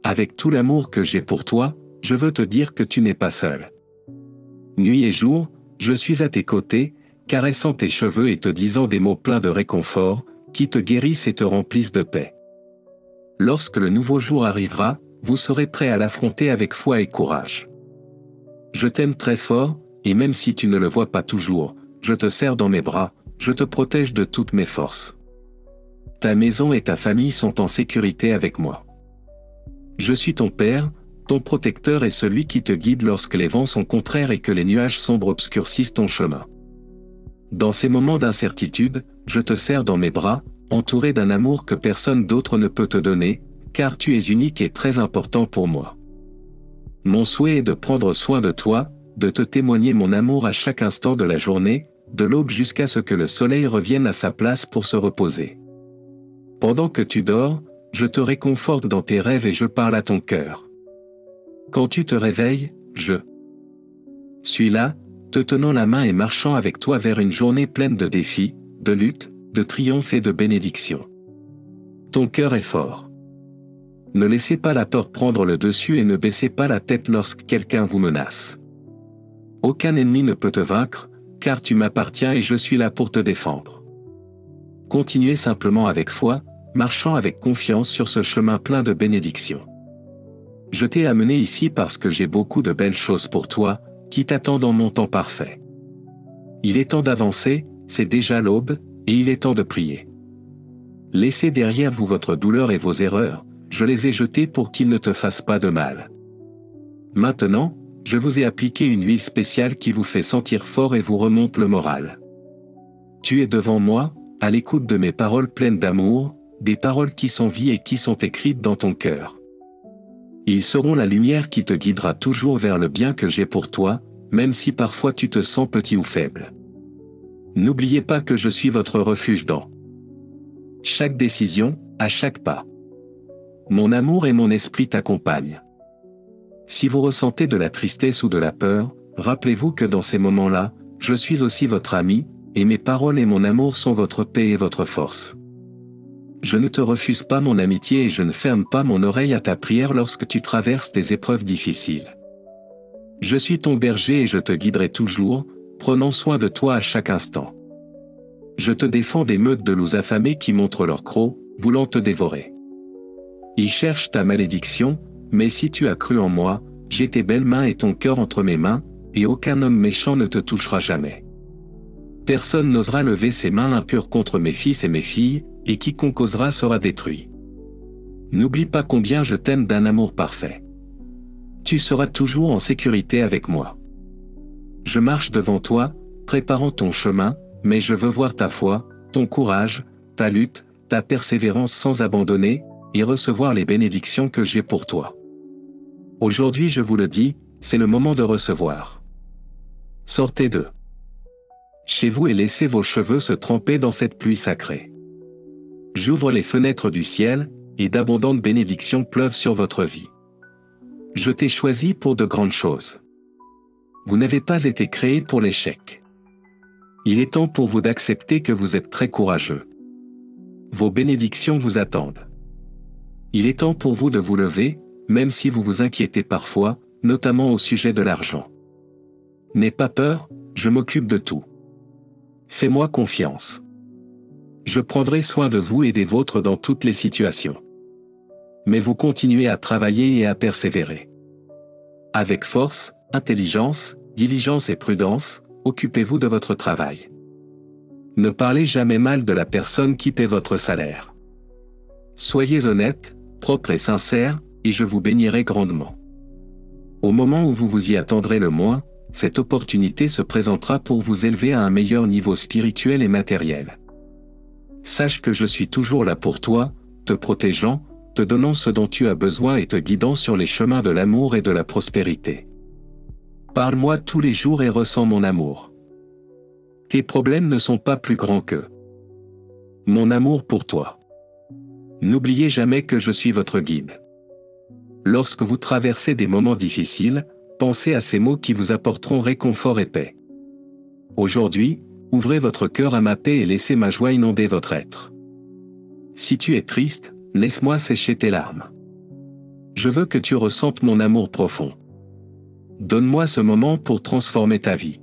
avec tout l'amour que j'ai pour toi, je veux te dire que tu n'es pas seul. Nuit et jour, je suis à tes côtés, caressant tes cheveux et te disant des mots pleins de réconfort, qui te guérissent et te remplissent de paix. Lorsque le nouveau jour arrivera, vous serez prêts à l'affronter avec foi et courage. Je t'aime très fort, et même si tu ne le vois pas toujours, je te serre dans mes bras, je te protège de toutes mes forces. Ta maison et ta famille sont en sécurité avec moi. Je suis ton Père, ton protecteur et celui qui te guide lorsque les vents sont contraires et que les nuages sombres obscurcissent ton chemin. Dans ces moments d'incertitude, je te serre dans mes bras, entouré d'un amour que personne d'autre ne peut te donner, car tu es unique et très important pour moi. Mon souhait est de prendre soin de toi, de te témoigner mon amour à chaque instant de la journée, de l'aube jusqu'à ce que le soleil revienne à sa place pour se reposer. Pendant que tu dors, je te réconforte dans tes rêves et je parle à ton cœur. Quand tu te réveilles, je suis là, te tenant la main et marchant avec toi vers une journée pleine de défis, de luttes, de triomphes et de bénédictions. Ton cœur est fort. Ne laissez pas la peur prendre le dessus et ne baissez pas la tête lorsque quelqu'un vous menace. Aucun ennemi ne peut te vaincre, car tu m'appartiens et je suis là pour te défendre. Continuez simplement avec foi, marchant avec confiance sur ce chemin plein de bénédictions. Je t'ai amené ici parce que j'ai beaucoup de belles choses pour toi, qui t'attendent dans mon temps parfait. Il est temps d'avancer, c'est déjà l'aube, et il est temps de prier. Laissez derrière vous votre douleur et vos erreurs, je les ai jetées pour qu'ils ne te fassent pas de mal. Maintenant, je vous ai appliqué une huile spéciale qui vous fait sentir fort et vous remonte le moral. Tu es devant moi, à l'écoute de mes paroles pleines d'amour, des paroles qui sont vie et qui sont écrites dans ton cœur. Ils seront la lumière qui te guidera toujours vers le bien que j'ai pour toi, même si parfois tu te sens petit ou faible. N'oubliez pas que je suis votre refuge dans chaque décision, à chaque pas. Mon amour et mon esprit t'accompagnent. Si vous ressentez de la tristesse ou de la peur, rappelez-vous que dans ces moments-là, je suis aussi votre ami, et mes paroles et mon amour sont votre paix et votre force. Je ne te refuse pas mon amitié et je ne ferme pas mon oreille à ta prière lorsque tu traverses des épreuves difficiles. Je suis ton berger et je te guiderai toujours, prenant soin de toi à chaque instant. Je te défends des meutes de loups affamés qui montrent leurs crocs, voulant te dévorer. Ils cherchent ta malédiction, mais si tu as cru en moi, j'ai tes belles mains et ton cœur entre mes mains, et aucun homme méchant ne te touchera jamais. Personne n'osera lever ses mains impures contre mes fils et mes filles, et quiconque osera sera détruit. N'oublie pas combien je t'aime d'un amour parfait. Tu seras toujours en sécurité avec moi. Je marche devant toi, préparant ton chemin, mais je veux voir ta foi, ton courage, ta lutte, ta persévérance sans abandonner, et recevoir les bénédictions que j'ai pour toi. Aujourd'hui je vous le dis, c'est le moment de recevoir. Sortez de chez vous et laissez vos cheveux se tremper dans cette pluie sacrée. J'ouvre les fenêtres du ciel, et d'abondantes bénédictions pleuvent sur votre vie. Je t'ai choisi pour de grandes choses. Vous n'avez pas été créé pour l'échec. Il est temps pour vous d'accepter que vous êtes très courageux. Vos bénédictions vous attendent. Il est temps pour vous de vous lever, même si vous vous inquiétez parfois, notamment au sujet de l'argent. N'aie pas peur, je m'occupe de tout. Fais-moi confiance. Je prendrai soin de vous et des vôtres dans toutes les situations. Mais vous continuez à travailler et à persévérer. Avec force, intelligence, diligence et prudence, occupez-vous de votre travail. Ne parlez jamais mal de la personne qui paie votre salaire. Soyez honnête, propre et sincère, et je vous bénirai grandement. Au moment où vous vous y attendrez le moins, cette opportunité se présentera pour vous élever à un meilleur niveau spirituel et matériel. Sache que je suis toujours là pour toi, te protégeant, te donnant ce dont tu as besoin et te guidant sur les chemins de l'amour et de la prospérité. Parle-moi tous les jours et ressens mon amour. Tes problèmes ne sont pas plus grands que mon amour pour toi. N'oubliez jamais que je suis votre guide. Lorsque vous traversez des moments difficiles, pensez à ces mots qui vous apporteront réconfort et paix. Aujourd'hui, ouvrez votre cœur à ma paix et laissez ma joie inonder votre être. Si tu es triste, laisse-moi sécher tes larmes. Je veux que tu ressentes mon amour profond. Donne-moi ce moment pour transformer ta vie.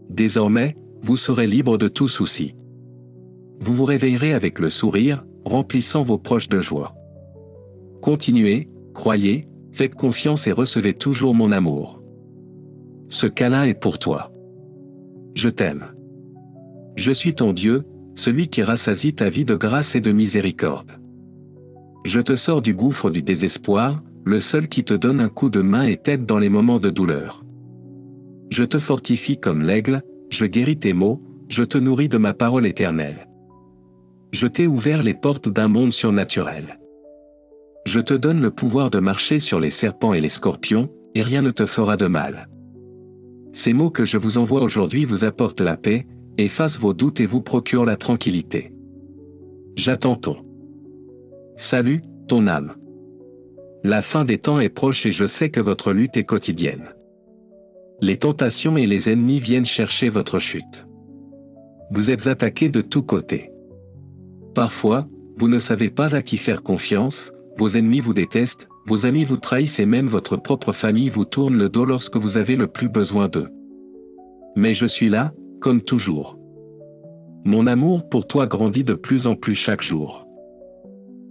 Désormais, vous serez libre de tout souci. Vous vous réveillerez avec le sourire, remplissant vos proches de joie. Continuez, croyez, faites confiance et recevez toujours mon amour. Ce câlin est pour toi. Je t'aime. Je suis ton Dieu, celui qui rassasie ta vie de grâce et de miséricorde. Je te sors du gouffre du désespoir, le seul qui te donne un coup de main et t'aide dans les moments de douleur. Je te fortifie comme l'aigle, je guéris tes maux, je te nourris de ma parole éternelle. Je t'ai ouvert les portes d'un monde surnaturel. Je te donne le pouvoir de marcher sur les serpents et les scorpions, et rien ne te fera de mal. Ces mots que je vous envoie aujourd'hui vous apportent la paix, effacent vos doutes et vous procurent la tranquillité. J'attends ton salut, ton âme. La fin des temps est proche et je sais que votre lutte est quotidienne. Les tentations et les ennemis viennent chercher votre chute. Vous êtes attaqués de tous côtés. Parfois, vous ne savez pas à qui faire confiance, vos ennemis vous détestent, vos amis vous trahissent et même votre propre famille vous tourne le dos lorsque vous avez le plus besoin d'eux. Mais je suis là, comme toujours. Mon amour pour toi grandit de plus en plus chaque jour.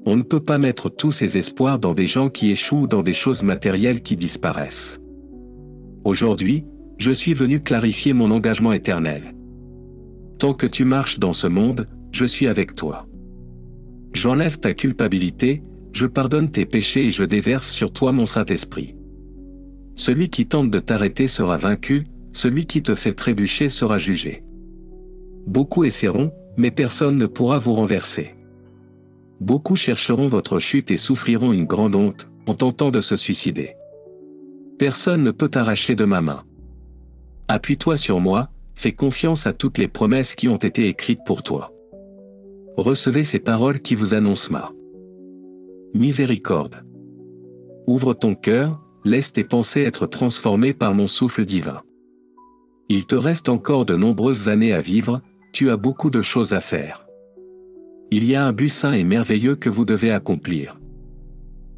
On ne peut pas mettre tous ses espoirs dans des gens qui échouent ou dans des choses matérielles qui disparaissent. Aujourd'hui, je suis venu clarifier mon engagement éternel. Tant que tu marches dans ce monde, je suis avec toi. J'enlève ta culpabilité, je pardonne tes péchés et je déverse sur toi mon Saint-Esprit. Celui qui tente de t'arrêter sera vaincu, celui qui te fait trébucher sera jugé. Beaucoup essaieront, mais personne ne pourra vous renverser. Beaucoup chercheront votre chute et souffriront une grande honte, en tentant de se suicider. Personne ne peut t'arracher de ma main. Appuie-toi sur moi, fais confiance à toutes les promesses qui ont été écrites pour toi. Recevez ces paroles qui vous annoncent ma miséricorde. Ouvre ton cœur, laisse tes pensées être transformées par mon souffle divin. Il te reste encore de nombreuses années à vivre, tu as beaucoup de choses à faire. Il y a un but saint et merveilleux que vous devez accomplir.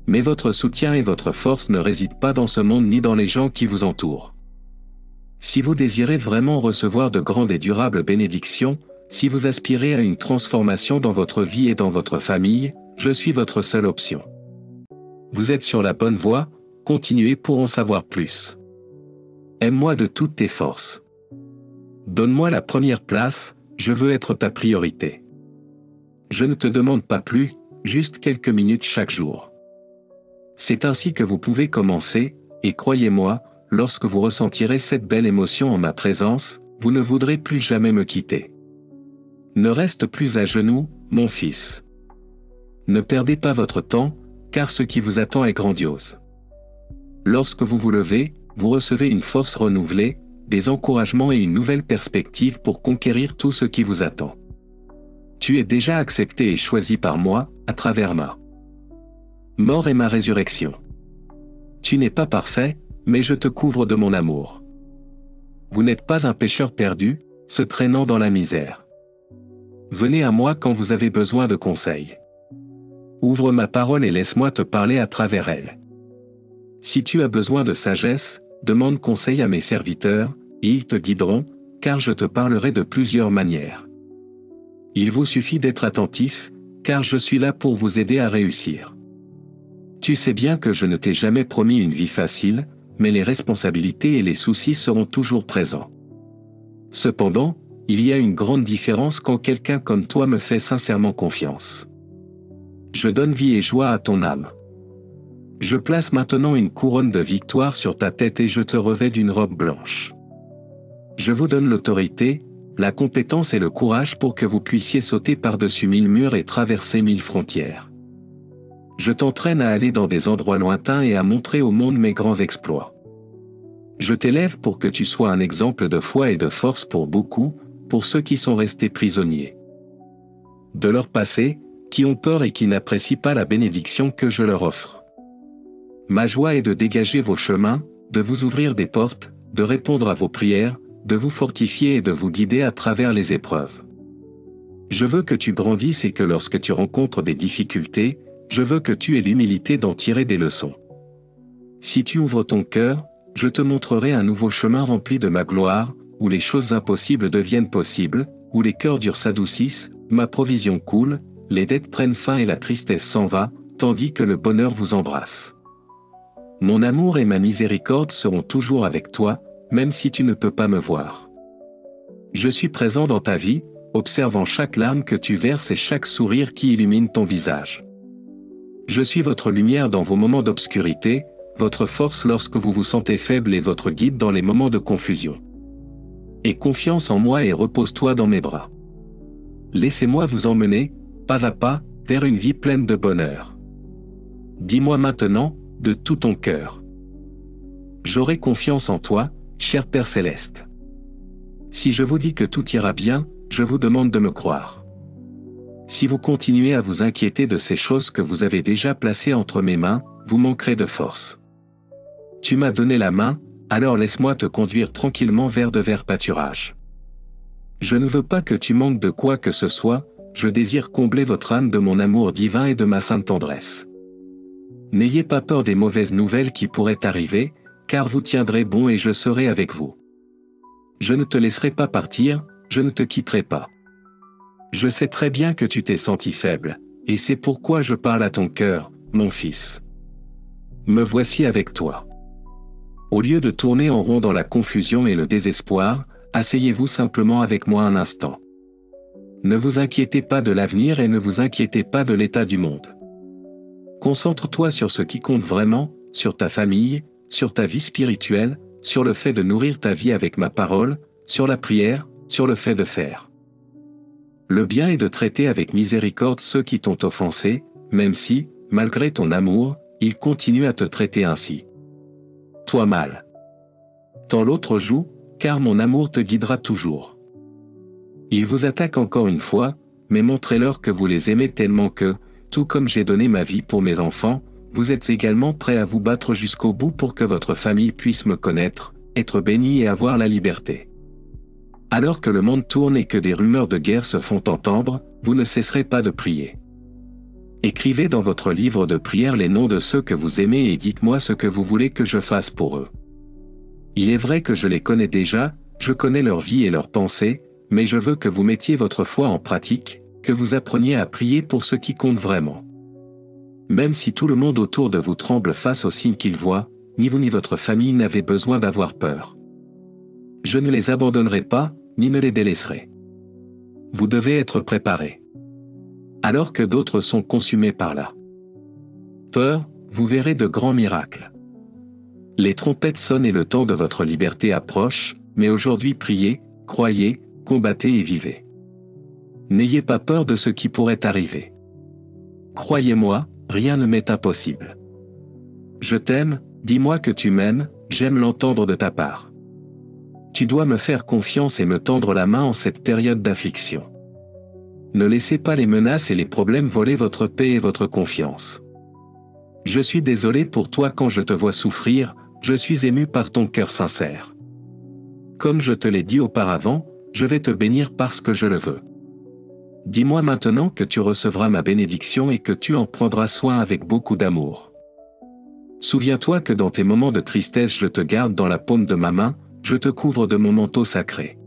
Mais votre soutien et votre force ne résident pas dans ce monde ni dans les gens qui vous entourent. Si vous désirez vraiment recevoir de grandes et durables bénédictions, si vous aspirez à une transformation dans votre vie et dans votre famille, je suis votre seule option. Vous êtes sur la bonne voie, continuez pour en savoir plus. Aime-moi de toutes tes forces. Donne-moi la première place, je veux être ta priorité. Je ne te demande pas plus, juste quelques minutes chaque jour. C'est ainsi que vous pouvez commencer, et croyez-moi, lorsque vous ressentirez cette belle émotion en ma présence, vous ne voudrez plus jamais me quitter. Ne reste plus à genoux, mon fils. Ne perdez pas votre temps, car ce qui vous attend est grandiose. Lorsque vous vous levez, vous recevez une force renouvelée, des encouragements et une nouvelle perspective pour conquérir tout ce qui vous attend. Tu es déjà accepté et choisi par moi, à travers ma mort et ma résurrection. Tu n'es pas parfait, mais je te couvre de mon amour. Vous n'êtes pas un pécheur perdu, se traînant dans la misère. Venez à moi quand vous avez besoin de conseils. Ouvre ma parole et laisse-moi te parler à travers elle. Si tu as besoin de sagesse, demande conseil à mes serviteurs, et ils te guideront, car je te parlerai de plusieurs manières. Il vous suffit d'être attentif, car je suis là pour vous aider à réussir. Tu sais bien que je ne t'ai jamais promis une vie facile, mais les responsabilités et les soucis seront toujours présents. Cependant, il y a une grande différence quand quelqu'un comme toi me fait sincèrement confiance. Je donne vie et joie à ton âme. Je place maintenant une couronne de victoire sur ta tête et je te revêts d'une robe blanche. Je vous donne l'autorité, la compétence et le courage pour que vous puissiez sauter par-dessus 1000 murs et traverser 1000 frontières. Je t'entraîne à aller dans des endroits lointains et à montrer au monde mes grands exploits. Je t'élève pour que tu sois un exemple de foi et de force pour beaucoup, pour ceux qui sont restés prisonniers de leur passé, qui ont peur et qui n'apprécient pas la bénédiction que je leur offre. Ma joie est de dégager vos chemins, de vous ouvrir des portes, de répondre à vos prières, de vous fortifier et de vous guider à travers les épreuves. Je veux que tu grandisses et que lorsque tu rencontres des difficultés, je veux que tu aies l'humilité d'en tirer des leçons. Si tu ouvres ton cœur, je te montrerai un nouveau chemin rempli de ma gloire, où les choses impossibles deviennent possibles, où les cœurs durs s'adoucissent, ma provision coule, les dettes prennent fin et la tristesse s'en va, tandis que le bonheur vous embrasse. Mon amour et ma miséricorde seront toujours avec toi, même si tu ne peux pas me voir. Je suis présent dans ta vie, observant chaque larme que tu verses et chaque sourire qui illumine ton visage. Je suis votre lumière dans vos moments d'obscurité, votre force lorsque vous vous sentez faible et votre guide dans les moments de confusion. Aie confiance en moi et repose-toi dans mes bras. Laissez-moi vous emmener, pas à pas, vers une vie pleine de bonheur. Dis-moi maintenant, de tout ton cœur. J'aurai confiance en toi, cher Père Céleste. Si je vous dis que tout ira bien, je vous demande de me croire. Si vous continuez à vous inquiéter de ces choses que vous avez déjà placées entre mes mains, vous manquerez de force. Tu m'as donné la main, alors laisse-moi te conduire tranquillement vers de verts pâturages. Je ne veux pas que tu manques de quoi que ce soit, je désire combler votre âme de mon amour divin et de ma sainte tendresse. N'ayez pas peur des mauvaises nouvelles qui pourraient arriver, car vous tiendrez bon et je serai avec vous. Je ne te laisserai pas partir, je ne te quitterai pas. Je sais très bien que tu t'es senti faible, et c'est pourquoi je parle à ton cœur, mon fils. Me voici avec toi. Au lieu de tourner en rond dans la confusion et le désespoir, asseyez-vous simplement avec moi un instant. Ne vous inquiétez pas de l'avenir et ne vous inquiétez pas de l'état du monde. Concentre-toi sur ce qui compte vraiment, sur ta famille, sur ta vie spirituelle, sur le fait de nourrir ta vie avec ma parole, sur la prière, sur le fait de faire le bien et de traiter avec miséricorde ceux qui t'ont offensé, même si, malgré ton amour, ils continuent à te traiter ainsi. Toi mal. Tends l'autre joue, car mon amour te guidera toujours. Ils vous attaquent encore une fois, mais montrez-leur que vous les aimez tellement que, tout comme j'ai donné ma vie pour mes enfants, vous êtes également prêts à vous battre jusqu'au bout pour que votre famille puisse me connaître, être bénie et avoir la liberté. Alors que le monde tourne et que des rumeurs de guerre se font entendre, vous ne cesserez pas de prier. Écrivez dans votre livre de prière les noms de ceux que vous aimez et dites-moi ce que vous voulez que je fasse pour eux. Il est vrai que je les connais déjà, je connais leur vie et leurs pensées, mais je veux que vous mettiez votre foi en pratique, que vous appreniez à prier pour ce qui compte vraiment. Même si tout le monde autour de vous tremble face aux signes qu'il voit, ni vous ni votre famille n'avez besoin d'avoir peur. Je ne les abandonnerai pas, ni ne les délaisserai. Vous devez être préparés. Alors que d'autres sont consumés par la peur, vous verrez de grands miracles. Les trompettes sonnent et le temps de votre liberté approche, mais aujourd'hui priez, croyez, combattez et vivez. N'ayez pas peur de ce qui pourrait arriver. Croyez-moi, rien ne m'est impossible. Je t'aime, dis-moi que tu m'aimes, j'aime l'entendre de ta part. Tu dois me faire confiance et me tendre la main en cette période d'affliction. Ne laissez pas les menaces et les problèmes voler votre paix et votre confiance. Je suis désolé pour toi quand je te vois souffrir, je suis ému par ton cœur sincère. Comme je te l'ai dit auparavant, je vais te bénir parce que je le veux. Dis-moi maintenant que tu recevras ma bénédiction et que tu en prendras soin avec beaucoup d'amour. Souviens-toi que dans tes moments de tristesse je te garde dans la paume de ma main, je te couvre de mon manteau sacré.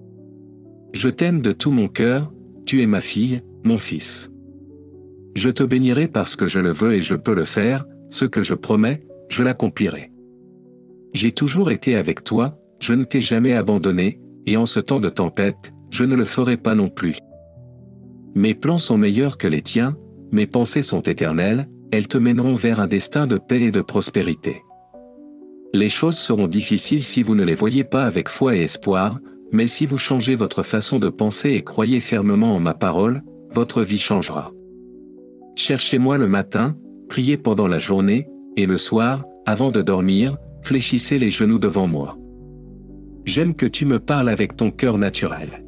Je t'aime de tout mon cœur, tu es ma fille, mon fils. Je te bénirai parce que je le veux et je peux le faire, ce que je promets, je l'accomplirai. J'ai toujours été avec toi, je ne t'ai jamais abandonné, et en ce temps de tempête, je ne le ferai pas non plus. Mes plans sont meilleurs que les tiens, mes pensées sont éternelles, elles te mèneront vers un destin de paix et de prospérité. Les choses seront difficiles si vous ne les voyez pas avec foi et espoir, mais si vous changez votre façon de penser et croyez fermement en ma parole, votre vie changera. Cherchez-moi le matin, priez pendant la journée, et le soir, avant de dormir, fléchissez les genoux devant moi. J'aime que tu me parles avec ton cœur naturel.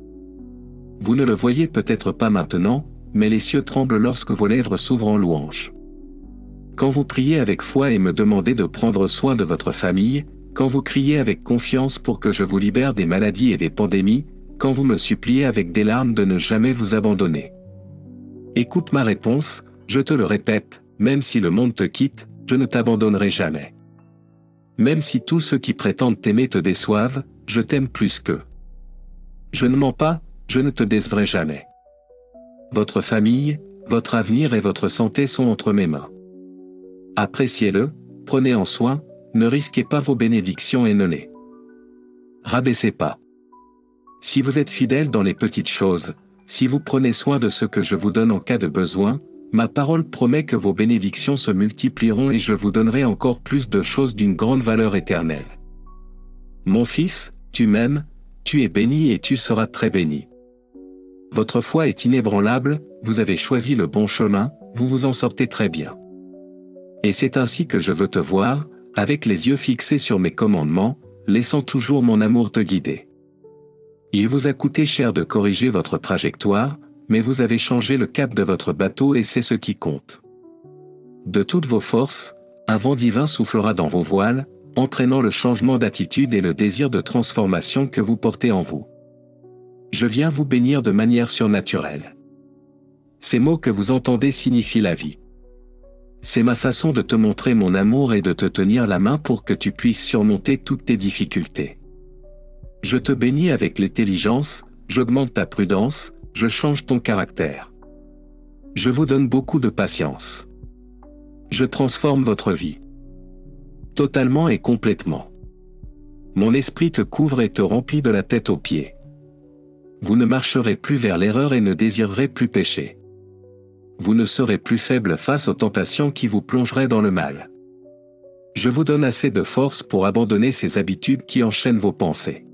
Vous ne le voyez peut-être pas maintenant, mais les cieux tremblent lorsque vos lèvres s'ouvrent en louange. Quand vous priez avec foi et me demandez de prendre soin de votre famille, quand vous criez avec confiance pour que je vous libère des maladies et des pandémies, quand vous me suppliez avec des larmes de ne jamais vous abandonner. Écoute ma réponse, je te le répète, Même si le monde te quitte, je ne t'abandonnerai jamais. Même si tous ceux qui prétendent t'aimer te déçoivent, je t'aime plus qu'eux. Je ne mens pas, je ne te décevrai jamais. Votre famille, votre avenir et votre santé sont entre mes mains. Appréciez-le, prenez en soin, ne risquez pas vos bénédictions et ne les rabaissez pas. Si vous êtes fidèle dans les petites choses, si vous prenez soin de ce que je vous donne en cas de besoin, ma parole promet que vos bénédictions se multiplieront et je vous donnerai encore plus de choses d'une grande valeur éternelle. Mon fils, tu m'aimes, tu es béni et tu seras très béni. Votre foi est inébranlable, vous avez choisi le bon chemin, vous vous en sortez très bien. Et c'est ainsi que je veux te voir, avec les yeux fixés sur mes commandements, laissant toujours mon amour te guider. Il vous a coûté cher de corriger votre trajectoire, mais vous avez changé le cap de votre bateau et c'est ce qui compte. De toutes vos forces, un vent divin soufflera dans vos voiles, entraînant le changement d'attitude et le désir de transformation que vous portez en vous. Je viens vous bénir de manière surnaturelle. Ces mots que vous entendez signifient la vie. C'est ma façon de te montrer mon amour et de te tenir la main pour que tu puisses surmonter toutes tes difficultés. Je te bénis avec l'intelligence, j'augmente ta prudence, je change ton caractère. Je vous donne beaucoup de patience. Je transforme votre vie. Totalement et complètement. Mon esprit te couvre et te remplit de la tête aux pieds. Vous ne marcherez plus vers l'erreur et ne désirerez plus pécher. Vous ne serez plus faible face aux tentations qui vous plongeraient dans le mal. Je vous donne assez de force pour abandonner ces habitudes qui enchaînent vos pensées.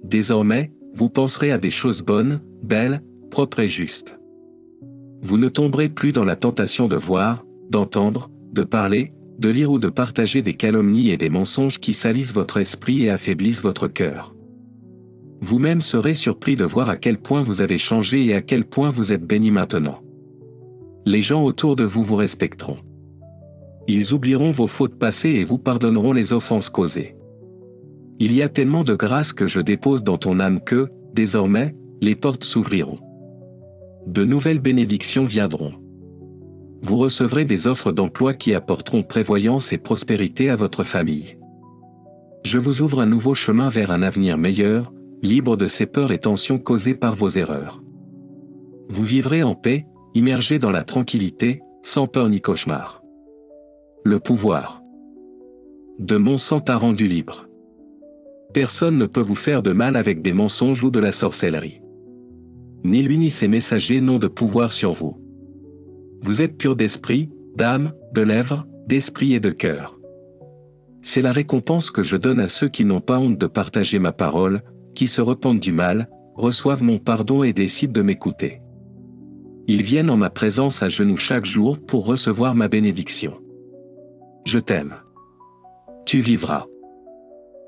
Désormais, vous penserez à des choses bonnes, belles, propres et justes. Vous ne tomberez plus dans la tentation de voir, d'entendre, de parler, de lire ou de partager des calomnies et des mensonges qui salissent votre esprit et affaiblissent votre cœur. Vous-même serez surpris de voir à quel point vous avez changé et à quel point vous êtes béni maintenant. Les gens autour de vous vous respecteront. Ils oublieront vos fautes passées et vous pardonneront les offenses causées. Il y a tellement de grâce que je dépose dans ton âme que, désormais, les portes s'ouvriront. De nouvelles bénédictions viendront. Vous recevrez des offres d'emploi qui apporteront prévoyance et prospérité à votre famille. Je vous ouvre un nouveau chemin vers un avenir meilleur, libre de ces peurs et tensions causées par vos erreurs. Vous vivrez en paix, immergé dans la tranquillité, sans peur ni cauchemar. Le pouvoir de mon sang t'a rendu libre. Personne ne peut vous faire de mal avec des mensonges ou de la sorcellerie. Ni lui ni ses messagers n'ont de pouvoir sur vous. Vous êtes pur d'esprit, d'âme, de lèvres, d'esprit et de cœur. C'est la récompense que je donne à ceux qui n'ont pas honte de partager ma parole, qui se repentent du mal, reçoivent mon pardon et décident de m'écouter. Ils viennent en ma présence à genoux chaque jour pour recevoir ma bénédiction. Je t'aime. Tu vivras.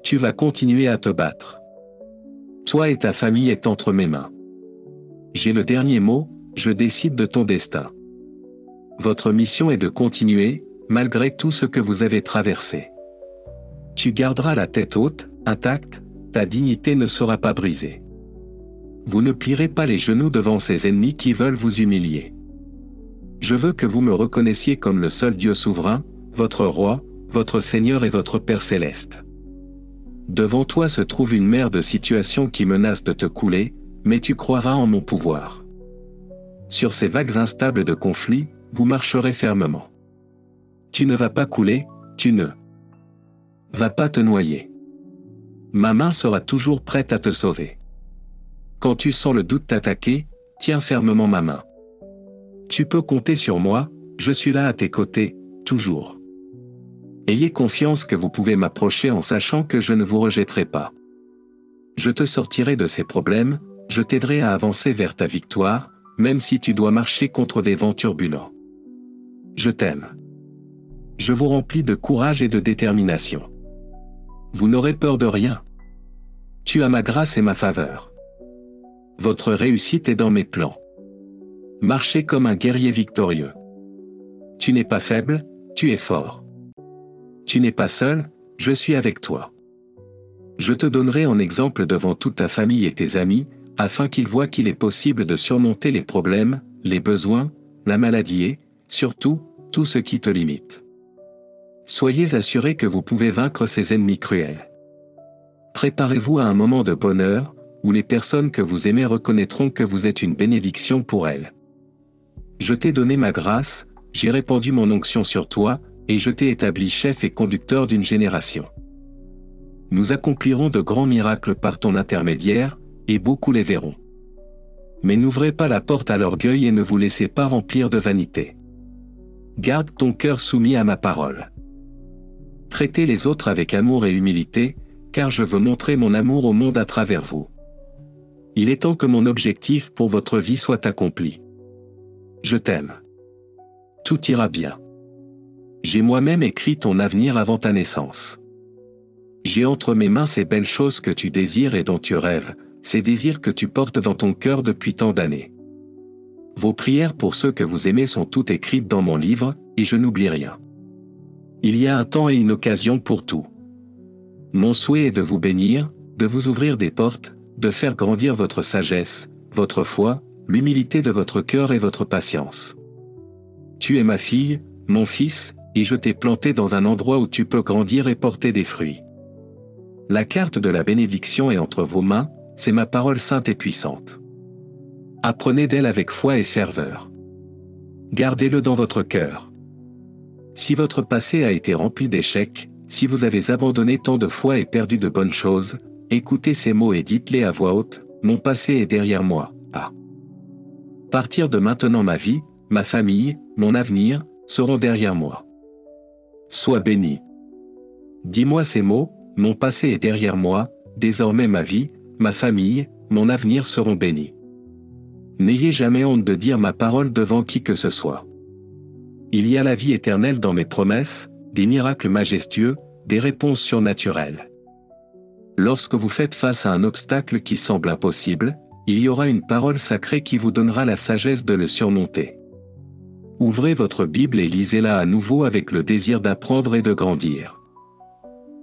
Tu vas continuer à te battre. Toi et ta famille est entre mes mains. J'ai le dernier mot, je décide de ton destin. Votre mission est de continuer, malgré tout ce que vous avez traversé. Tu garderas la tête haute, intacte, ta dignité ne sera pas brisée. Vous ne plierez pas les genoux devant ces ennemis qui veulent vous humilier. Je veux que vous me reconnaissiez comme le seul Dieu souverain, votre roi, votre Seigneur et votre Père céleste. Devant toi se trouve une mer de situations qui menacent de te couler, mais tu croiras en mon pouvoir. Sur ces vagues instables de conflits, vous marcherez fermement. Tu ne vas pas couler, tu ne vas pas te noyer. Ma main sera toujours prête à te sauver. Quand tu sens le doute t'attaquer, tiens fermement ma main. Tu peux compter sur moi, je suis là à tes côtés, toujours. Ayez confiance que vous pouvez m'approcher en sachant que je ne vous rejetterai pas. Je te sortirai de ces problèmes, je t'aiderai à avancer vers ta victoire, même si tu dois marcher contre des vents turbulents. Je t'aime. Je vous remplis de courage et de détermination. Vous n'aurez peur de rien. Tu as ma grâce et ma faveur. Votre réussite est dans mes plans. Marchez comme un guerrier victorieux. Tu n'es pas faible, tu es fort. Tu n'es pas seul, je suis avec toi. Je te donnerai en exemple devant toute ta famille et tes amis, afin qu'ils voient qu'il est possible de surmonter les problèmes, les besoins, la maladie et, surtout, tout ce qui te limite. Soyez assurés que vous pouvez vaincre ces ennemis cruels. Préparez-vous à un moment de bonheur, où les personnes que vous aimez reconnaîtront que vous êtes une bénédiction pour elles. Je t'ai donné ma grâce, j'ai répandu mon onction sur toi, et je t'ai établi chef et conducteur d'une génération. Nous accomplirons de grands miracles par ton intermédiaire, et beaucoup les verront. Mais n'ouvrez pas la porte à l'orgueil et ne vous laissez pas remplir de vanité. Garde ton cœur soumis à ma parole. Traitez les autres avec amour et humilité, car je veux montrer mon amour au monde à travers vous. Il est temps que mon objectif pour votre vie soit accompli. Je t'aime. Tout ira bien. J'ai moi-même écrit ton avenir avant ta naissance. J'ai entre mes mains ces belles choses que tu désires et dont tu rêves, ces désirs que tu portes dans ton cœur depuis tant d'années. Vos prières pour ceux que vous aimez sont toutes écrites dans mon livre, et je n'oublie rien. Il y a un temps et une occasion pour tout. Mon souhait est de vous bénir, de vous ouvrir des portes, de faire grandir votre sagesse, votre foi, l'humilité de votre cœur et votre patience. Tu es ma fille, mon fils, et je t'ai planté dans un endroit où tu peux grandir et porter des fruits. La carte de la bénédiction est entre vos mains, c'est ma parole sainte et puissante. Apprenez d'elle avec foi et ferveur. Gardez-le dans votre cœur. Si votre passé a été rempli d'échecs, si vous avez abandonné tant de fois et perdu de bonnes choses, écoutez ces mots et dites-les à voix haute, mon passé est derrière moi. À partir de maintenant ma vie, ma famille, mon avenir, seront derrière moi. Sois béni. Dis-moi ces mots, mon passé est derrière moi, désormais ma vie, ma famille, mon avenir seront bénis. N'ayez jamais honte de dire ma parole devant qui que ce soit. Il y a la vie éternelle dans mes promesses, des miracles majestueux, des réponses surnaturelles. Lorsque vous faites face à un obstacle qui semble impossible, il y aura une parole sacrée qui vous donnera la sagesse de le surmonter. Ouvrez votre Bible et lisez-la à nouveau avec le désir d'apprendre et de grandir.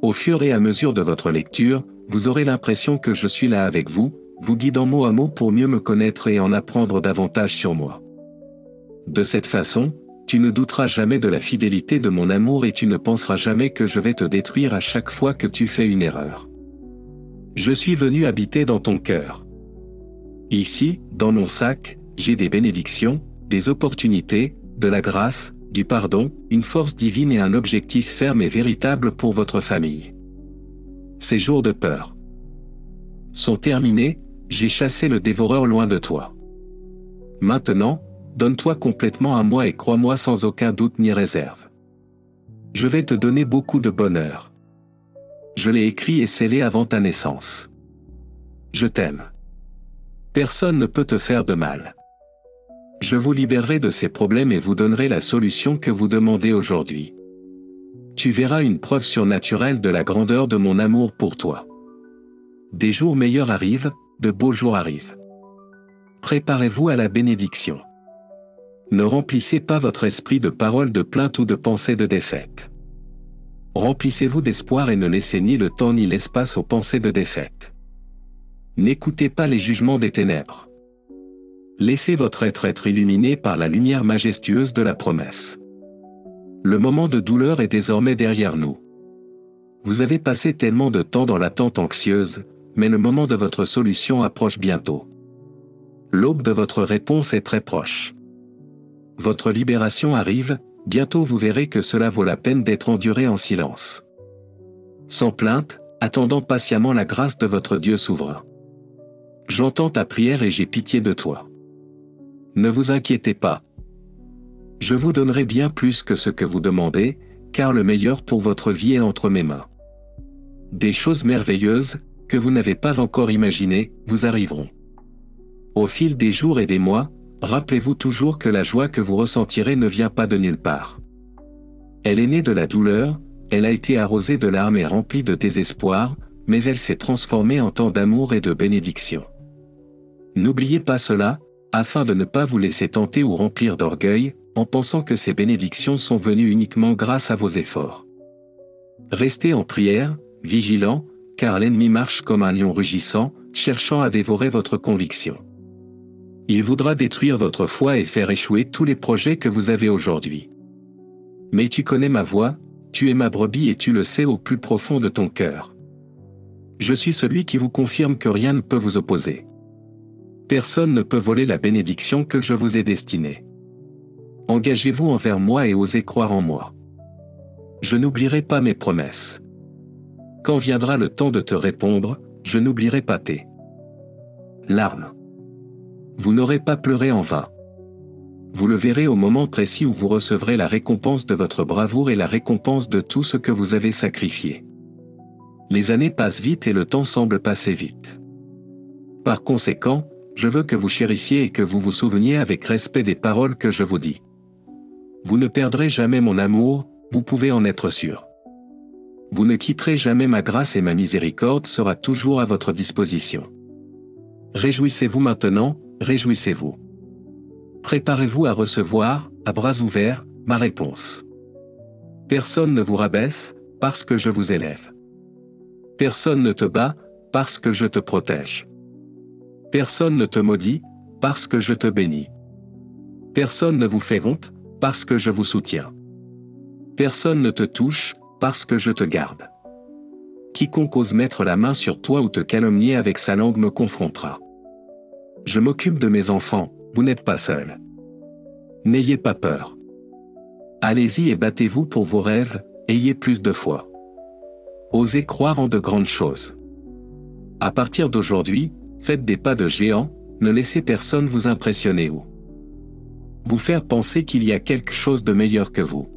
Au fur et à mesure de votre lecture, vous aurez l'impression que je suis là avec vous, vous guidant mot à mot pour mieux me connaître et en apprendre davantage sur moi. De cette façon, tu ne douteras jamais de la fidélité de mon amour et tu ne penseras jamais que je vais te détruire à chaque fois que tu fais une erreur. Je suis venu habiter dans ton cœur. Ici, dans mon sac, j'ai des bénédictions, des opportunités, de la grâce, du pardon, une force divine et un objectif ferme et véritable pour votre famille. Ces jours de peur sont terminés, j'ai chassé le dévoreur loin de toi. Maintenant, donne-toi complètement à moi et crois-moi sans aucun doute ni réserve. Je vais te donner beaucoup de bonheur. Je l'ai écrit et scellé avant ta naissance. Je t'aime. Personne ne peut te faire de mal. Je vous libérerai de ces problèmes et vous donnerai la solution que vous demandez aujourd'hui. Tu verras une preuve surnaturelle de la grandeur de mon amour pour toi. Des jours meilleurs arrivent, de beaux jours arrivent. Préparez-vous à la bénédiction. Ne remplissez pas votre esprit de paroles de plainte ou de pensées de défaite. Remplissez-vous d'espoir et ne laissez ni le temps ni l'espace aux pensées de défaite. N'écoutez pas les jugements des ténèbres. Laissez votre être illuminé par la lumière majestueuse de la promesse. Le moment de douleur est désormais derrière nous. Vous avez passé tellement de temps dans l'attente anxieuse, mais le moment de votre solution approche bientôt. L'aube de votre réponse est très proche. Votre libération arrive, bientôt vous verrez que cela vaut la peine d'être enduré en silence. Sans plainte, attendant patiemment la grâce de votre Dieu souverain. J'entends ta prière et j'ai pitié de toi. Ne vous inquiétez pas. Je vous donnerai bien plus que ce que vous demandez, car le meilleur pour votre vie est entre mes mains. Des choses merveilleuses, que vous n'avez pas encore imaginées, vous arriveront. Au fil des jours et des mois, rappelez-vous toujours que la joie que vous ressentirez ne vient pas de nulle part. Elle est née de la douleur, elle a été arrosée de larmes et remplie de désespoir, mais elle s'est transformée en temps d'amour et de bénédiction. N'oubliez pas cela, afin de ne pas vous laisser tenter ou remplir d'orgueil, en pensant que ces bénédictions sont venues uniquement grâce à vos efforts. Restez en prière, vigilants, car l'ennemi marche comme un lion rugissant, cherchant à dévorer votre conviction. Il voudra détruire votre foi et faire échouer tous les projets que vous avez aujourd'hui. Mais tu connais ma voix, tu es ma brebis et tu le sais au plus profond de ton cœur. Je suis celui qui vous confirme que rien ne peut vous opposer. Personne ne peut voler la bénédiction que je vous ai destinée. Engagez-vous envers moi et osez croire en moi. Je n'oublierai pas mes promesses. Quand viendra le temps de te répondre, je n'oublierai pas tes larmes. Vous n'aurez pas pleuré en vain. Vous le verrez au moment précis où vous recevrez la récompense de votre bravoure et la récompense de tout ce que vous avez sacrifié. Les années passent vite et le temps semble passer vite. Par conséquent, je veux que vous chérissiez et que vous vous souveniez avec respect des paroles que je vous dis. Vous ne perdrez jamais mon amour, vous pouvez en être sûr. Vous ne quitterez jamais ma grâce et ma miséricorde sera toujours à votre disposition. Réjouissez-vous maintenant, réjouissez-vous. Préparez-vous à recevoir, à bras ouverts, ma réponse. Personne ne vous rabaisse, parce que je vous élève. Personne ne te bat, parce que je te protège. Personne ne te maudit, parce que je te bénis. Personne ne vous fait honte, parce que je vous soutiens. Personne ne te touche, parce que je te garde. Quiconque ose mettre la main sur toi ou te calomnier avec sa langue me confrontera. Je m'occupe de mes enfants, vous n'êtes pas seul. N'ayez pas peur. Allez-y et battez-vous pour vos rêves, ayez plus de foi. Osez croire en de grandes choses. À partir d'aujourd'hui, faites des pas de géant, ne laissez personne vous impressionner ou vous faire penser qu'il y a quelque chose de meilleur que vous.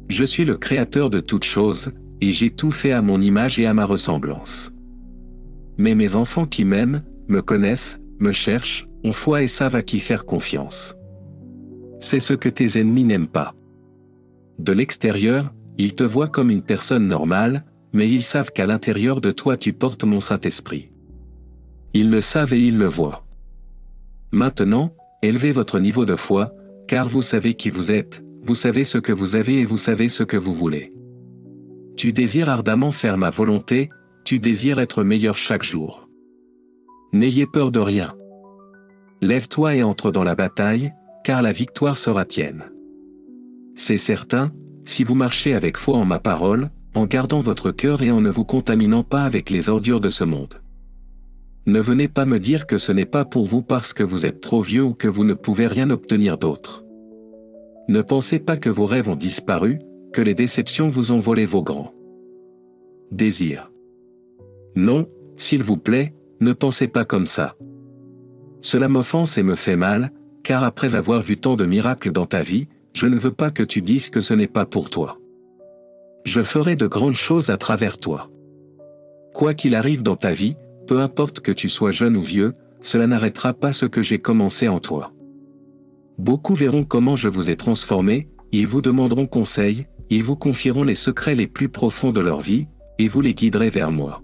Je suis le créateur de toutes choses, et j'ai tout fait à mon image et à ma ressemblance. Mais mes enfants qui m'aiment, me connaissent, me cherchent, ont foi et savent à qui faire confiance. C'est ce que tes ennemis n'aiment pas. De l'extérieur, ils te voient comme une personne normale, mais ils savent qu'à l'intérieur de toi tu portes mon Saint-Esprit. Ils le savent et ils le voient. Maintenant, élevez votre niveau de foi, car vous savez qui vous êtes, vous savez ce que vous avez et vous savez ce que vous voulez. Tu désires ardemment faire ma volonté, tu désires être meilleur chaque jour. N'ayez peur de rien. Lève-toi et entre dans la bataille, car la victoire sera tienne. C'est certain, si vous marchez avec foi en ma parole, en gardant votre cœur et en ne vous contaminant pas avec les ordures de ce monde. Ne venez pas me dire que ce n'est pas pour vous parce que vous êtes trop vieux ou que vous ne pouvez rien obtenir d'autre. Ne pensez pas que vos rêves ont disparu, que les déceptions vous ont volé vos grands désirs. Non, s'il vous plaît, ne pensez pas comme ça. Cela m'offense et me fait mal, car après avoir vu tant de miracles dans ta vie, je ne veux pas que tu dises que ce n'est pas pour toi. Je ferai de grandes choses à travers toi. Quoi qu'il arrive dans ta vie, peu importe que tu sois jeune ou vieux, cela n'arrêtera pas ce que j'ai commencé en toi. Beaucoup verront comment je vous ai transformé, ils vous demanderont conseil, ils vous confieront les secrets les plus profonds de leur vie, et vous les guiderez vers moi.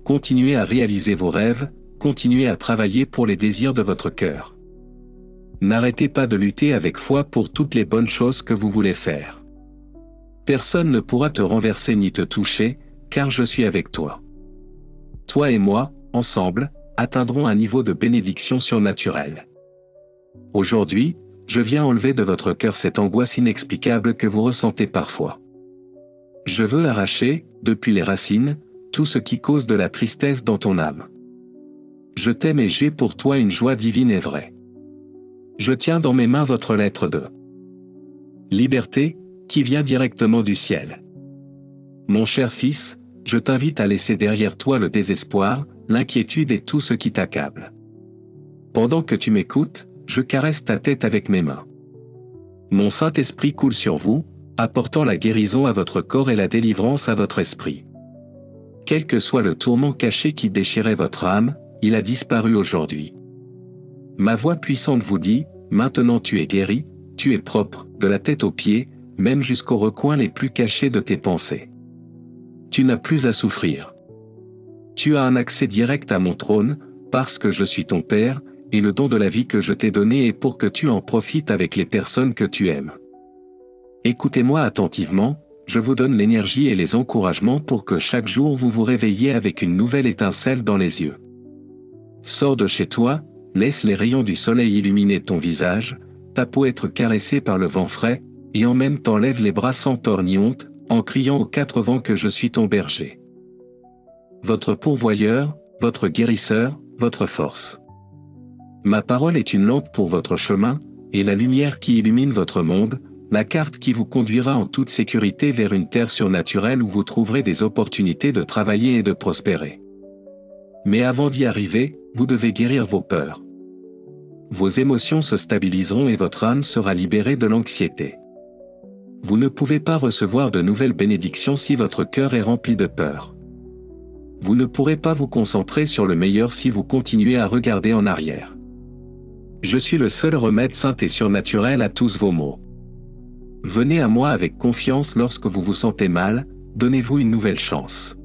Continuez à réaliser vos rêves, continuez à travailler pour les désirs de votre cœur. N'arrêtez pas de lutter avec foi pour toutes les bonnes choses que vous voulez faire. Personne ne pourra te renverser ni te toucher, car je suis avec toi. Toi et moi, ensemble, atteindrons un niveau de bénédiction surnaturelle. Aujourd'hui, je viens enlever de votre cœur cette angoisse inexplicable que vous ressentez parfois. Je veux arracher, depuis les racines, tout ce qui cause de la tristesse dans ton âme. Je t'aime et j'ai pour toi une joie divine et vraie. Je tiens dans mes mains votre lettre de liberté, qui vient directement du ciel. Mon cher fils, je t'invite à laisser derrière toi le désespoir, l'inquiétude et tout ce qui t'accable. Pendant que tu m'écoutes, je caresse ta tête avec mes mains. Mon Saint-Esprit coule sur vous, apportant la guérison à votre corps et la délivrance à votre esprit. Quel que soit le tourment caché qui déchirait votre âme, il a disparu aujourd'hui. Ma voix puissante vous dit, maintenant tu es guéri, tu es propre, de la tête aux pieds, même jusqu'aux recoins les plus cachés de tes pensées. Tu n'as plus à souffrir. Tu as un accès direct à mon trône, parce que je suis ton Père, et le don de la vie que je t'ai donné est pour que tu en profites avec les personnes que tu aimes. Écoutez-moi attentivement, je vous donne l'énergie et les encouragements pour que chaque jour vous vous réveilliez avec une nouvelle étincelle dans les yeux. Sors de chez toi, laisse les rayons du soleil illuminer ton visage, ta peau être caressée par le vent frais, et en même temps lève les bras sans peur ni honte, en criant aux quatre vents que je suis ton berger. Votre pourvoyeur, votre guérisseur, votre force. Ma parole est une lampe pour votre chemin, et la lumière qui illumine votre monde, la carte qui vous conduira en toute sécurité vers une terre surnaturelle où vous trouverez des opportunités de travailler et de prospérer. Mais avant d'y arriver, vous devez guérir vos peurs. Vos émotions se stabiliseront et votre âme sera libérée de l'anxiété. Vous ne pouvez pas recevoir de nouvelles bénédictions si votre cœur est rempli de peur. Vous ne pourrez pas vous concentrer sur le meilleur si vous continuez à regarder en arrière. Je suis le seul remède saint et surnaturel à tous vos maux. Venez à moi avec confiance lorsque vous vous sentez mal, donnez-vous une nouvelle chance.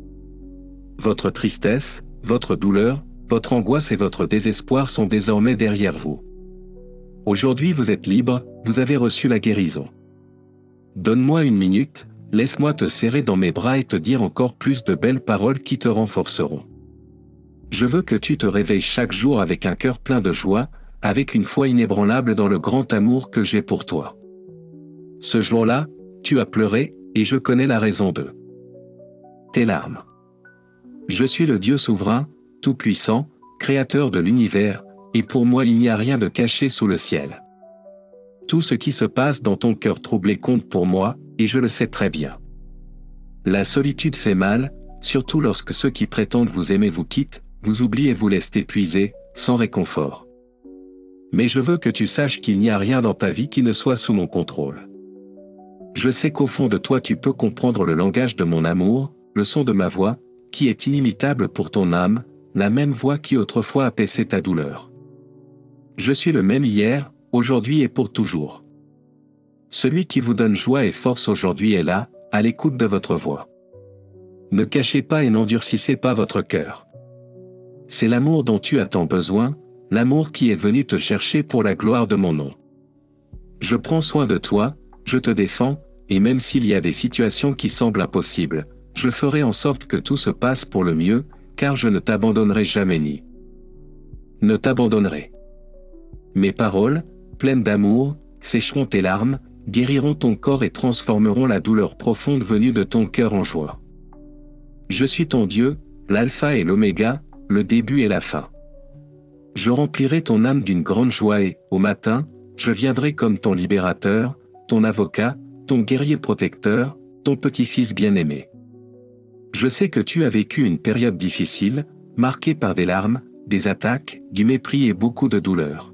Votre tristesse, votre douleur, votre angoisse et votre désespoir sont désormais derrière vous. Aujourd'hui vous êtes libre, vous avez reçu la guérison. Donne-moi une minute, laisse-moi te serrer dans mes bras et te dire encore plus de belles paroles qui te renforceront. Je veux que tu te réveilles chaque jour avec un cœur plein de joie, avec une foi inébranlable dans le grand amour que j'ai pour toi. Ce jour-là, tu as pleuré, et je connais la raison de tes larmes. Je suis le Dieu souverain, tout-puissant, créateur de l'univers, et pour moi il n'y a rien de caché sous le ciel. Tout ce qui se passe dans ton cœur troublé compte pour moi, et je le sais très bien. La solitude fait mal, surtout lorsque ceux qui prétendent vous aimer vous quittent, vous oublient et vous laissent épuisés, sans réconfort. Mais je veux que tu saches qu'il n'y a rien dans ta vie qui ne soit sous mon contrôle. Je sais qu'au fond de toi tu peux comprendre le langage de mon amour, le son de ma voix, qui est inimitable pour ton âme, la même voix qui autrefois apaisait ta douleur. Je suis le même hier, aujourd'hui et pour toujours. Celui qui vous donne joie et force aujourd'hui est là, à l'écoute de votre voix. Ne cachez pas et n'endurcissez pas votre cœur. C'est l'amour dont tu as tant besoin, l'amour qui est venu te chercher pour la gloire de mon nom. Je prends soin de toi, je te défends, et même s'il y a des situations qui semblent impossibles, je ferai en sorte que tout se passe pour le mieux, car je ne t'abandonnerai jamais ni ne t'abandonnerai. Mes paroles, pleines d'amour, sécheront tes larmes, guériront ton corps et transformeront la douleur profonde venue de ton cœur en joie. Je suis ton Dieu, l'alpha et l'oméga, le début et la fin. Je remplirai ton âme d'une grande joie et, au matin, je viendrai comme ton libérateur, ton avocat, ton guerrier protecteur, ton petit-fils bien-aimé. Je sais que tu as vécu une période difficile, marquée par des larmes, des attaques, du mépris et beaucoup de douleur.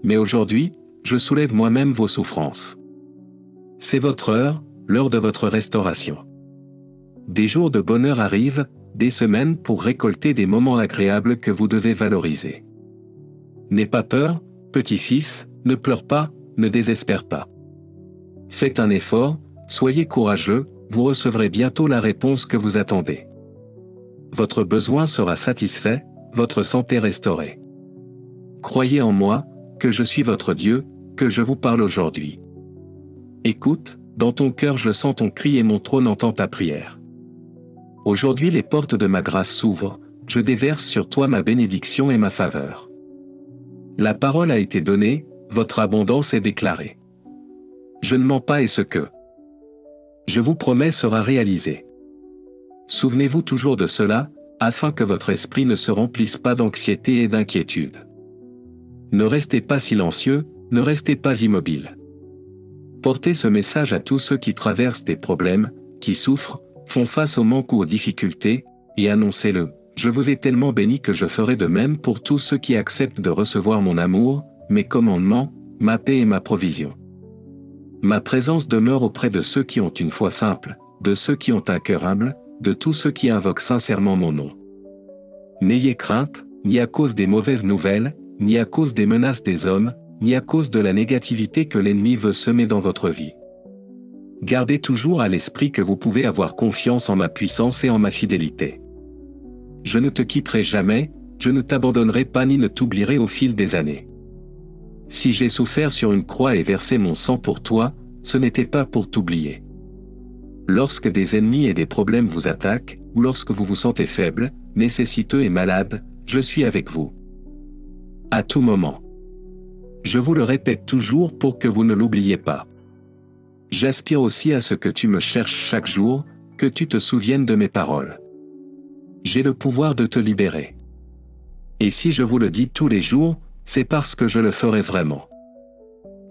Mais aujourd'hui, je soulève moi-même vos souffrances. C'est votre heure, l'heure de votre restauration. Des jours de bonheur arrivent, des semaines pour récolter des moments agréables que vous devez valoriser. N'aie pas peur, petit-fils, ne pleure pas, ne désespère pas. Faites un effort, soyez courageux, vous recevrez bientôt la réponse que vous attendez. Votre besoin sera satisfait, votre santé restaurée. Croyez en moi, que je suis votre Dieu, que je vous parle aujourd'hui. Écoute, dans ton cœur je sens ton cri et mon trône entend ta prière. Aujourd'hui les portes de ma grâce s'ouvrent, je déverse sur toi ma bénédiction et ma faveur. La parole a été donnée, votre abondance est déclarée. Je ne mens pas et ce que je vous promets sera réalisé. Souvenez-vous toujours de cela, afin que votre esprit ne se remplisse pas d'anxiété et d'inquiétude. Ne restez pas silencieux, ne restez pas immobile. Portez ce message à tous ceux qui traversent des problèmes, qui souffrent, font face aux manques ou aux difficultés, et annoncez-le, je vous ai tellement béni que je ferai de même pour tous ceux qui acceptent de recevoir mon amour, mes commandements, ma paix et ma provision. Ma présence demeure auprès de ceux qui ont une foi simple, de ceux qui ont un cœur humble, de tous ceux qui invoquent sincèrement mon nom. N'ayez crainte, ni à cause des mauvaises nouvelles, ni à cause des menaces des hommes, ni à cause de la négativité que l'ennemi veut semer dans votre vie. Gardez toujours à l'esprit que vous pouvez avoir confiance en ma puissance et en ma fidélité. Je ne te quitterai jamais, je ne t'abandonnerai pas ni ne t'oublierai au fil des années. Si j'ai souffert sur une croix et versé mon sang pour toi, ce n'était pas pour t'oublier. Lorsque des ennemis et des problèmes vous attaquent, ou lorsque vous vous sentez faible, nécessiteux et malade, je suis avec vous. À tout moment. Je vous le répète toujours pour que vous ne l'oubliez pas. J'aspire aussi à ce que tu me cherches chaque jour, que tu te souviennes de mes paroles. J'ai le pouvoir de te libérer. Et si je vous le dis tous les jours, c'est parce que je le ferai vraiment.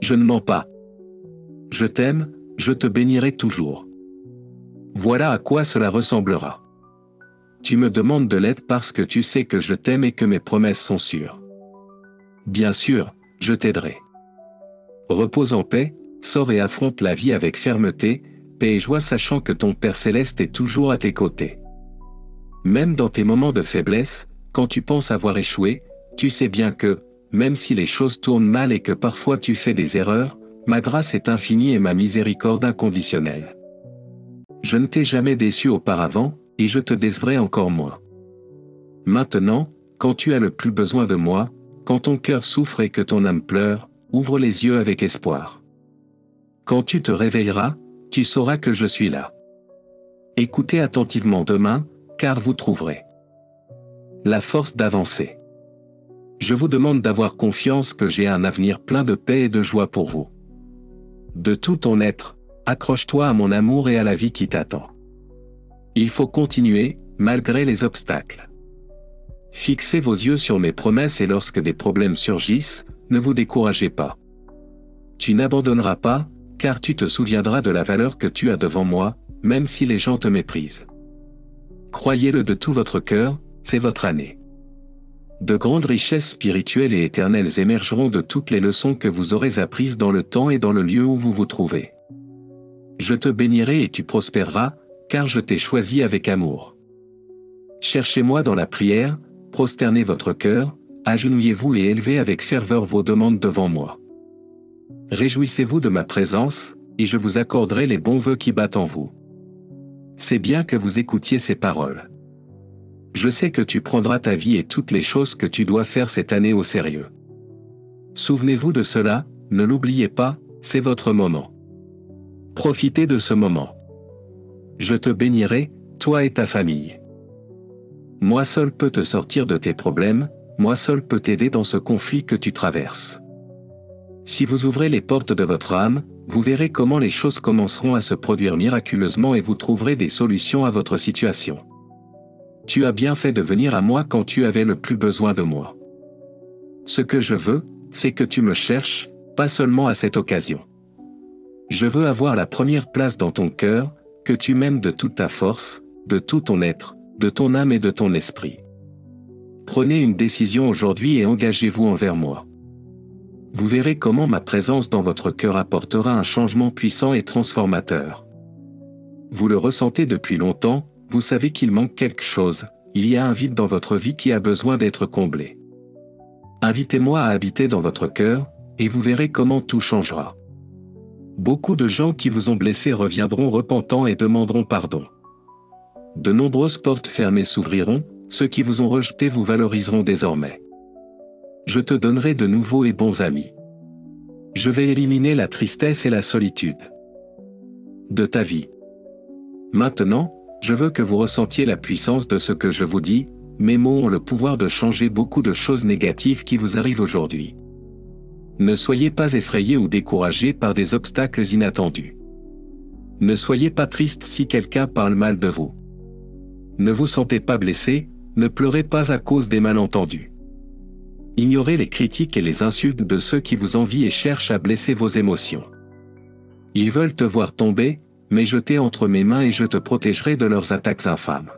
Je ne mens pas. Je t'aime, je te bénirai toujours. Voilà à quoi cela ressemblera. Tu me demandes de l'aide parce que tu sais que je t'aime et que mes promesses sont sûres. Bien sûr, je t'aiderai. Repose en paix, sors et affronte la vie avec fermeté, paix et joie sachant que ton Père Céleste est toujours à tes côtés. Même dans tes moments de faiblesse, quand tu penses avoir échoué, tu sais bien que, même si les choses tournent mal et que parfois tu fais des erreurs, ma grâce est infinie et ma miséricorde inconditionnelle. Je ne t'ai jamais déçu auparavant, et je te décevrai encore moins. Maintenant, quand tu as le plus besoin de moi, quand ton cœur souffre et que ton âme pleure, ouvre les yeux avec espoir. Quand tu te réveilleras, tu sauras que je suis là. Écoutez attentivement demain, car vous trouverez la force d'avancer. Je vous demande d'avoir confiance que j'ai un avenir plein de paix et de joie pour vous. De tout ton être, accroche-toi à mon amour et à la vie qui t'attend. Il faut continuer, malgré les obstacles. Fixez vos yeux sur mes promesses et lorsque des problèmes surgissent, ne vous découragez pas. Tu n'abandonneras pas, car tu te souviendras de la valeur que tu as devant moi, même si les gens te méprisent. Croyez-le de tout votre cœur, c'est votre année. De grandes richesses spirituelles et éternelles émergeront de toutes les leçons que vous aurez apprises dans le temps et dans le lieu où vous vous trouvez. Je te bénirai et tu prospéreras, car je t'ai choisi avec amour. Cherchez-moi dans la prière, prosternez votre cœur, agenouillez-vous et élevez avec ferveur vos demandes devant moi. Réjouissez-vous de ma présence, et je vous accorderai les bons vœux qui battent en vous. C'est bien que vous écoutiez ces paroles. Je sais que tu prendras ta vie et toutes les choses que tu dois faire cette année au sérieux. Souvenez-vous de cela, ne l'oubliez pas, c'est votre moment. Profitez de ce moment. Je te bénirai, toi et ta famille. Moi seul peux te sortir de tes problèmes, moi seul peux t'aider dans ce conflit que tu traverses. Si vous ouvrez les portes de votre âme, vous verrez comment les choses commenceront à se produire miraculeusement et vous trouverez des solutions à votre situation. Tu as bien fait de venir à moi quand tu avais le plus besoin de moi. Ce que je veux, c'est que tu me cherches, pas seulement à cette occasion. Je veux avoir la première place dans ton cœur, que tu m'aimes de toute ta force, de tout ton être, de ton âme et de ton esprit. Prenez une décision aujourd'hui et engagez-vous envers moi. Vous verrez comment ma présence dans votre cœur apportera un changement puissant et transformateur. Vous le ressentez depuis longtemps, vous savez qu'il manque quelque chose, il y a un vide dans votre vie qui a besoin d'être comblé. Invitez-moi à habiter dans votre cœur, et vous verrez comment tout changera. Beaucoup de gens qui vous ont blessé reviendront repentants et demanderont pardon. De nombreuses portes fermées s'ouvriront, ceux qui vous ont rejeté vous valoriseront désormais. Je te donnerai de nouveaux et bons amis. Je vais éliminer la tristesse et la solitude de ta vie. Maintenant, je veux que vous ressentiez la puissance de ce que je vous dis, mes mots ont le pouvoir de changer beaucoup de choses négatives qui vous arrivent aujourd'hui. Ne soyez pas effrayés ou découragés par des obstacles inattendus. Ne soyez pas tristes si quelqu'un parle mal de vous. Ne vous sentez pas blessé, ne pleurez pas à cause des malentendus. Ignorez les critiques et les insultes de ceux qui vous envient et cherchent à blesser vos émotions. Ils veulent te voir tomber, mais je t'ai entre mes mains et je te protégerai de leurs attaques infâmes.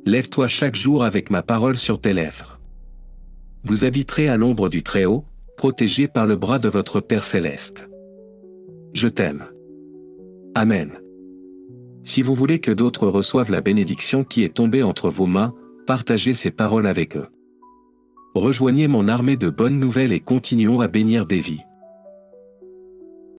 Lève-toi chaque jour avec ma parole sur tes lèvres. Vous habiterez à l'ombre du Très-Haut, protégé par le bras de votre Père Céleste. Je t'aime. Amen. Si vous voulez que d'autres reçoivent la bénédiction qui est tombée entre vos mains, partagez ces paroles avec eux. Rejoignez mon armée de bonnes nouvelles et continuons à bénir des vies.